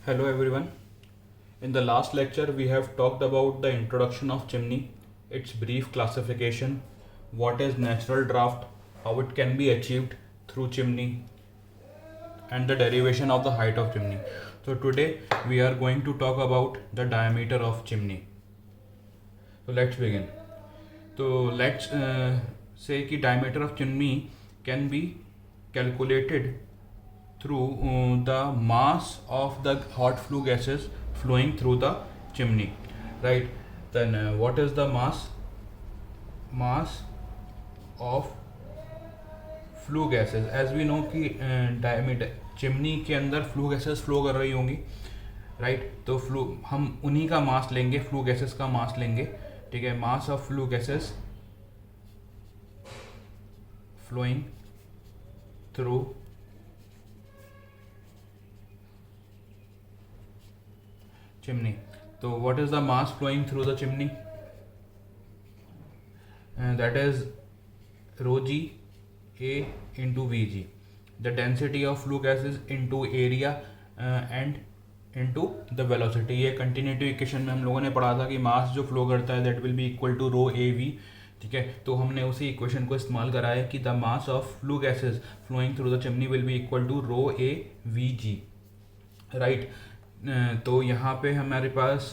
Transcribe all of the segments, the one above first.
Hello everyone. In the last lecture, we have talked about the introduction of chimney, its brief classification, what is natural draft, how it can be achieved through chimney, and the derivation of the height of chimney. So today we are going to talk about the diameter of chimney. So let's begin. So let's say कि diameter of chimney can be calculated through the mass of the hot flue gases flowing through the chimney, right? Then what is the mass of flue gases? As we know कि diameter chimney के अंदर flue gases flow कर रही होंगी, right? तो flu हम उन्हीं का मास लेंगे, फ्लू गैसेस का मास लेंगे, ठीक है? Mass of flue gases flowing through chimney. So what is the mass flowing through the chimney? That is rho g A into Vg. The density of flue gases into area and into the velocity. ये continuity equation में हम लोगों ने पढ़ा था कि मास जो flow करता है that will be equal to rho A V, ठीक है? तो हमने उसी इक्वेशन को इस्तेमाल करा है कि the mass of flue gases flowing through the chimney will be equal to rho A V G, right? तो यहाँ पे हमारे पास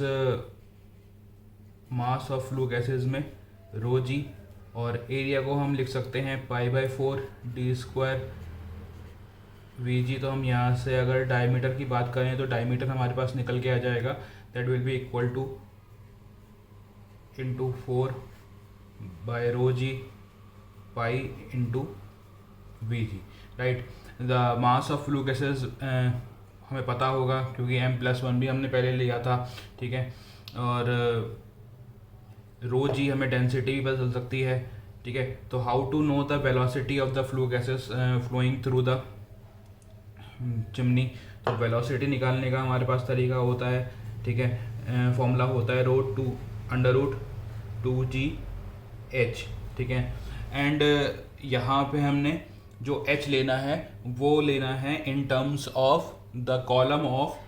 मास ऑफ फ्लू गैसेज में रो जी और एरिया को हम लिख सकते हैं π/4 डी स्क्वायर वी जी। तो हम यहाँ से अगर डायमीटर की बात करें तो डायमीटर हमारे पास निकल के आ जाएगा, that will be equal two into 4/ρg pi into V G, right? The mass of flue gases हमें पता होगा क्योंकि m+1 भी हमने पहले लिया था, ठीक है? और रो जी हमें डेंसिटी भी बदल सकती है, ठीक है? तो how to know the velocity of the flue gases flowing through the chimney? तो वेलोसिटी निकालने का हमारे पास तरीका होता है, ठीक है? फॉर्मूला होता है √2g/h, ठीक है? एंड यहाँ पे हमने जो h लेना है वो लेना है in terms of the column of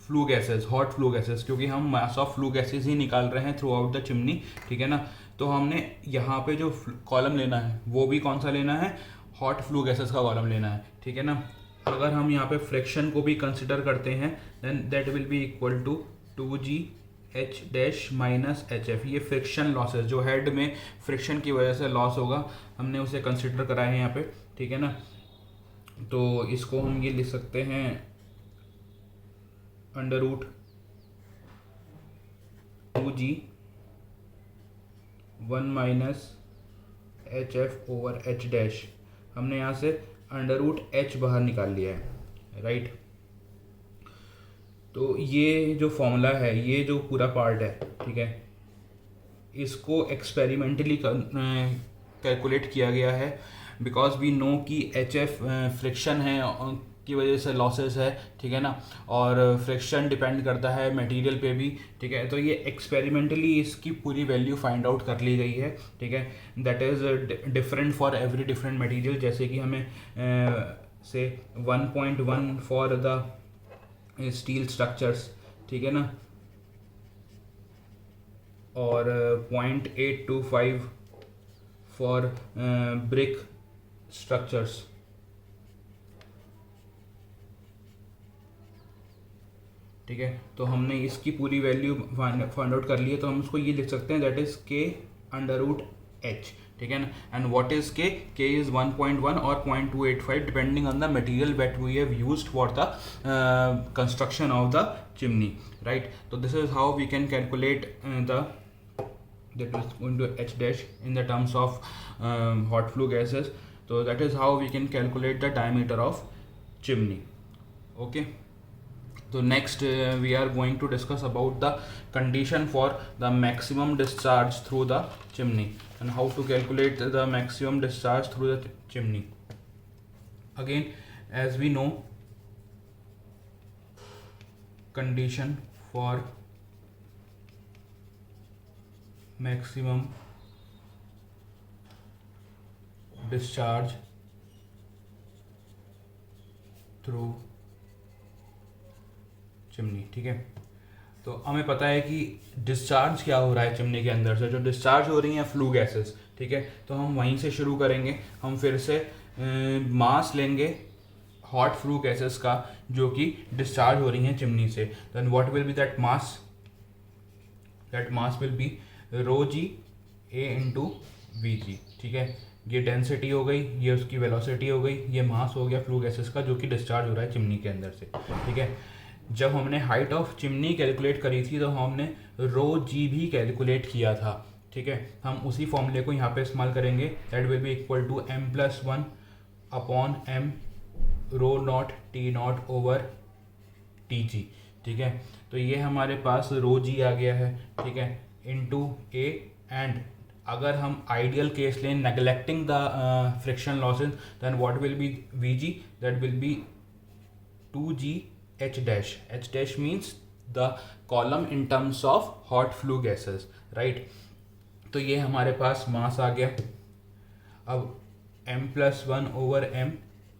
flue gases, hot flue gases, क्योंकि हम मास ऑफ फ्लू गैसेस ही निकाल रहे हैं थ्रू आउट द चिमनी, ठीक है ना? तो हमने यहाँ पे जो कॉलम लेना है वो भी कौन सा लेना है? हॉट फ्लू गैसेस का कॉलम लेना है, ठीक है ना? अगर हम यहाँ पे फ्रिक्शन को भी कंसिडर करते हैं then that will be equal to 2g/h minus HF। ये फ्रिक्शन लॉसेस जो हेड में फ्रिक्शन की वजह से लॉस होगा हमने उसे कंसिडर करा है यहाँ पे, ठीक है ना? तो इसको हम ये लिख सकते हैं √2g 1 माइनस HF/h'। हमने यहाँ से √h बाहर निकाल लिया है, राइट? तो ये जो फॉर्मूला है, ये जो पूरा पार्ट है, ठीक है, इसको एक्सपेरिमेंटली कैलकुलेट किया गया है बिकॉज वी नो कि HF फ्रिक्शन है की वजह से लॉसेस है, ठीक है ना? और फ्रिक्शन डिपेंड करता है मटेरियल पे भी, ठीक है? तो ये एक्सपेरिमेंटली इसकी पूरी वैल्यू फाइंड आउट कर ली गई है, ठीक है? That is different for every different material. जैसे कि हमें से 1.1 फॉर द स्टील स्ट्रक्चर्स, ठीक है ना? और 0.825 फॉर ब्रिक स्ट्रक्चर्स, ठीक है? तो हमने इसकी पूरी वैल्यू फाइंड आउट कर ली है, तो हम उसको ये लिख सकते हैं दैट इज k/√h, ठीक है ना? And what is k? k is 1.1 और 0.285 depending on the material that we have used for the construction of the chimney, right? तो this is how we can calculate the that is going to h dash in the terms of hot flue gases. So that is how we can calculate the diameter of chimney. Okay, so next we are going to discuss about the condition for the maximum discharge through the chimney and how to calculate the maximum discharge through the chimney. Again, as we know, condition for maximum discharge through chimney, ठीक है। तो हमें पता है कि discharge क्या हो रहा है चिमनी के अंदर से, जो डिस्चार्ज हो रही हैं फ्लू गैसेस, ठीक है। तो हम वहीं से शुरू करेंगे, हम फिर से मास लेंगे हॉट फ्लू गैसेस का जो कि डिस्चार्ज हो रही हैं चिमनी से। Then what will be that mass? That mass will be rho G A into V G, ठीक है। ये डेंसिटी हो गई, ये उसकी वेलोसिटी हो गई, ये मास हो गया फ्लू गैसेस का जो कि डिस्चार्ज हो रहा है चिमनी के अंदर से, ठीक है। जब हमने हाइट ऑफ चिमनी कैलकुलेट करी थी तो हमने रो जी भी कैलकुलेट किया था, ठीक है। हम उसी फॉर्मूले को यहाँ पे इस्तेमाल करेंगे। That will be equal to m+1 upon m rho naught T naught over T G, ठीक है। तो ये हमारे पास रो जी आ गया है, ठीक है, इनटू ए। एंड अगर हम आइडियल केस लें neglecting the friction losses, then what will be V G? That will be 2g h dash. H dash means the column in terms of hot flue gases, right? तो ये हमारे पास मास आ गया। अब m+1 over m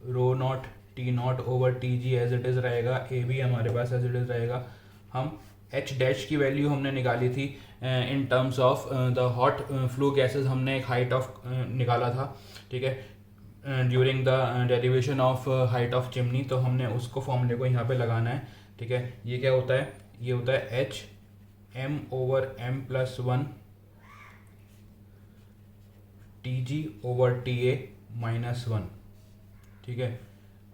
rho naught T naught over T G as it is रहेगा, A भी हमारे पास as it is रहेगा। हम h डैश की वैल्यू हमने निकाली थी in terms of the hot flue gases, हमने एक हाइट ऑफ निकाला था, ठीक है, during the derivation of height of chimney. तो हमने उसको फॉर्मूले को यहाँ पे लगाना है, ठीक है। ये क्या होता है? ये होता है h m over m+1 T G over T ए -1, ठीक है।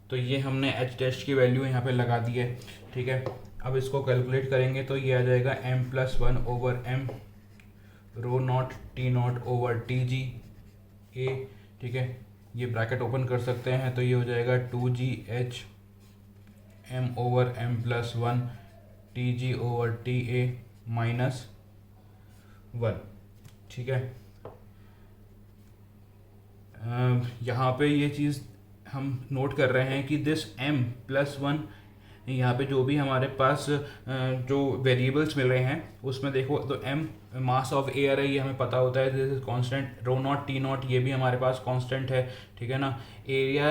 तो ये हमने h डैश की वैल्यू यहाँ पे लगा दी है, ठीक है। अब इसको कैलकुलेट करेंगे तो ये आ जाएगा m+1 over m rho naught T naught over T G A, ठीक है। ये ब्रैकेट ओपन कर सकते हैं तो ये हो जाएगा 2g h m over m+1 T G over T ए -1, ठीक है। यहाँ पे ये चीज़ हम नोट कर रहे हैं कि दिस m+1, यहाँ पे जो भी हमारे पास जो वेरिएबल्स मिल रहे हैं उसमें देखो तो m मास ऑफ एयर है, ये हमें पता होता है, this is constant. Rho naught T naught ये भी हमारे पास कांस्टेंट है, ठीक है ना। Area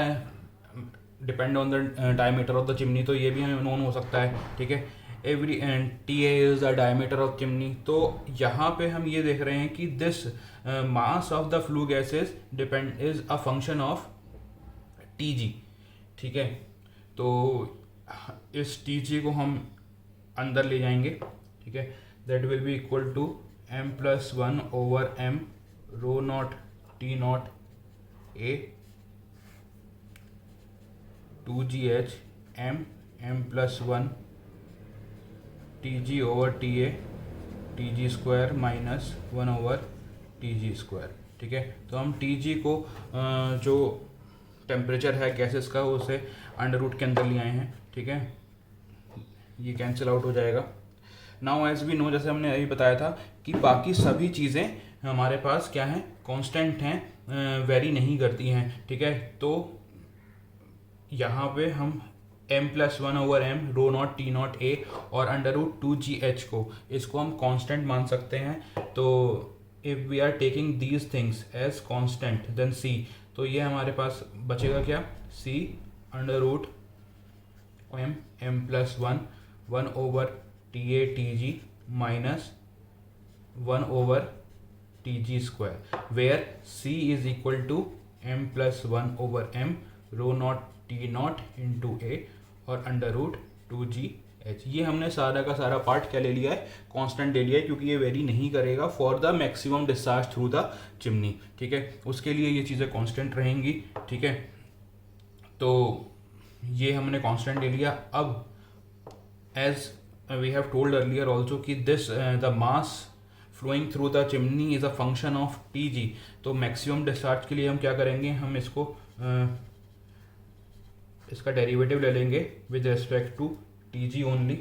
depend on the diameter of the chimney, तो ये भी हमें नोन हो सकता है, ठीक है। Every T A is the diameter of chimney. तो यहाँ पे हम ये देख रहे हैं कि this mass of the flue gases depend is a function of T G, ठीक है। तो इस टी जी को हम अंदर ले जाएंगे, ठीक है। That will be equal to m+1 over m rho naught T naught A 2gh m+1 T G over T A T G square -1 over T G square, ठीक है। तो हम टी जी को जो टेम्परेचर है गैसेस का उसे under root के अंदर ले आए हैं, ठीक है। ये कैंसिल आउट हो जाएगा। नाउ एज वी नो, जैसे हमने अभी बताया था कि बाकी सभी चीज़ें हमारे पास क्या हैं, कांस्टेंट हैं, वेरी नहीं करती हैं, ठीक है। तो यहाँ पे हम m+1 over m rho naught T naught A और अंडर रूट 2gh को, इसको हम कांस्टेंट मान सकते हैं। तो if we are taking these things as constant then c, तो ये हमारे पास बचेगा क्या, c under root m+1 1 over T A T G -1 over T G square, where c is equal to m+1 over m rho naught T naught into A और under root 2gh। ये हमने सारा का सारा पार्ट क्या ले लिया है, कांस्टेंट ले लिया है, क्योंकि ये वेरी नहीं करेगा for the maximum discharge through the chimney, ठीक है। उसके लिए ये चीज़ें कांस्टेंट रहेंगी, ठीक है। तो ये हमने कांस्टेंट ले लिया। अब as we have told earlier also कि this the mass flowing through the chimney is a function of T G. तो मैक्सिमम डिस्चार्ज के लिए हम क्या करेंगे, हम इसको इसका डेरिवेटिव ले लेंगे with respect to T G only.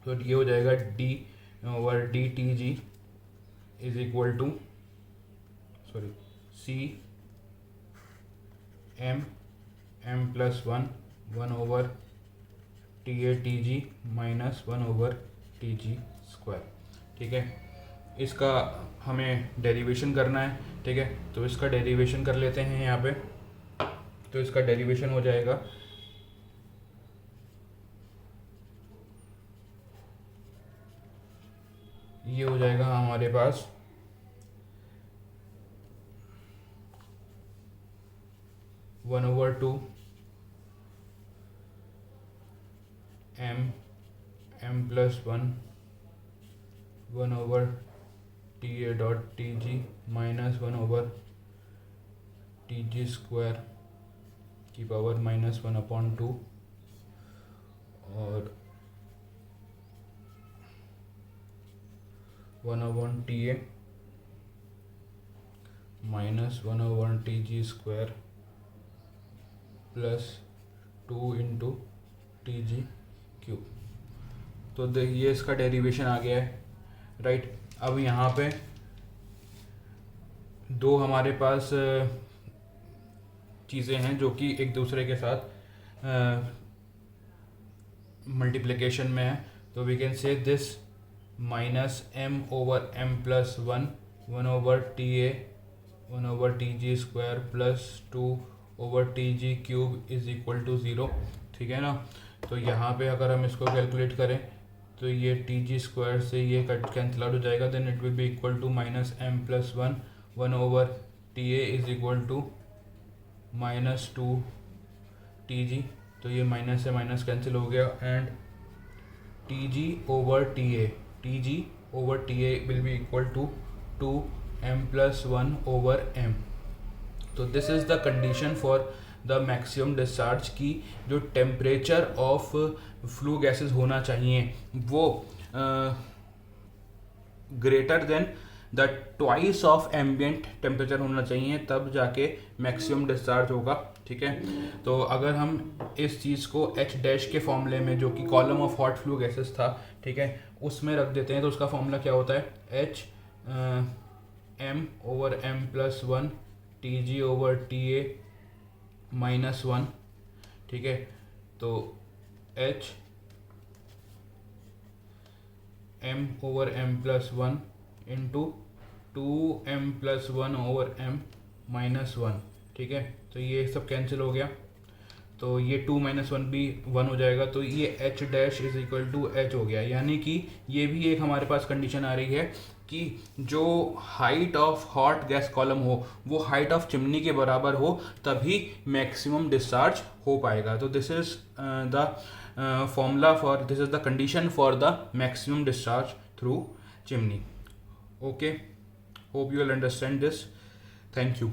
तो ये हो जाएगा d over D T G is equal to c m+1 1 over T A T G -1 over T G square, ठीक है। इसका हमें डेरिवेशन करना है, ठीक है। तो इसका डेरिवेशन कर लेते हैं यहाँ पे। तो इसका डेरिवेशन हो जाएगा ये हो जाएगा हमारे पास 1/2 m+1 1/ta.tg माइनस 1/tg² की पावर -1/2 और 1/ta minus 1/tg² plus 2 into tg³। तो ये इसका डेरिवेशन आ गया है, राइट। अब यहाँ पे दो हमारे पास चीज़ें हैं जो कि एक दूसरे के साथ मल्टीप्लिकेशन में है, तो we can say this -m/m+1 1/ta 1/tg² plus 2/tg³ is equal to 0, ठीक है ना। तो यहाँ पे अगर हम इसको कैलकुलेट करें तो ये tg² से ये कट कैंसिल आउट हो जाएगा, then it will be equal to -m+1 1/ta is equal to -2tg। तो ये माइनस से माइनस कैंसिल हो गया and tg/ta will be equal to 2m+1/m। तो this is the condition for the maximum discharge की जो टेम्परेचर ऑफ फ्लू गैसेस होना चाहिए वो greater than the twice of ambient temperature होना चाहिए, तब जाके मैक्सिमम डिस्चार्ज होगा, ठीक है। तो अगर हम इस चीज़ को H' के फॉर्मूले में जो कि column of hot flue gases था, ठीक है, उसमें रख देते हैं तो उसका फॉर्मूला क्या होता है m/m+1 tg/ta -1, ठीक है। तो m/m+1 इंटू 2m+1/m -1, ठीक है। तो ये सब कैंसिल हो गया, तो ये 2 - 1 भी 1 हो जाएगा, तो ये H' is equal to H हो गया। यानी कि ये भी एक हमारे पास कंडीशन आ रही है कि जो height of hot gas column हो वो हाइट ऑफ चिमनी के बराबर हो, तभी मैक्सिमम डिस्चार्ज हो पाएगा। तो this is the formula for, this is the condition for the maximum discharge through chimney. Okay, hope you will understand this. Thank you.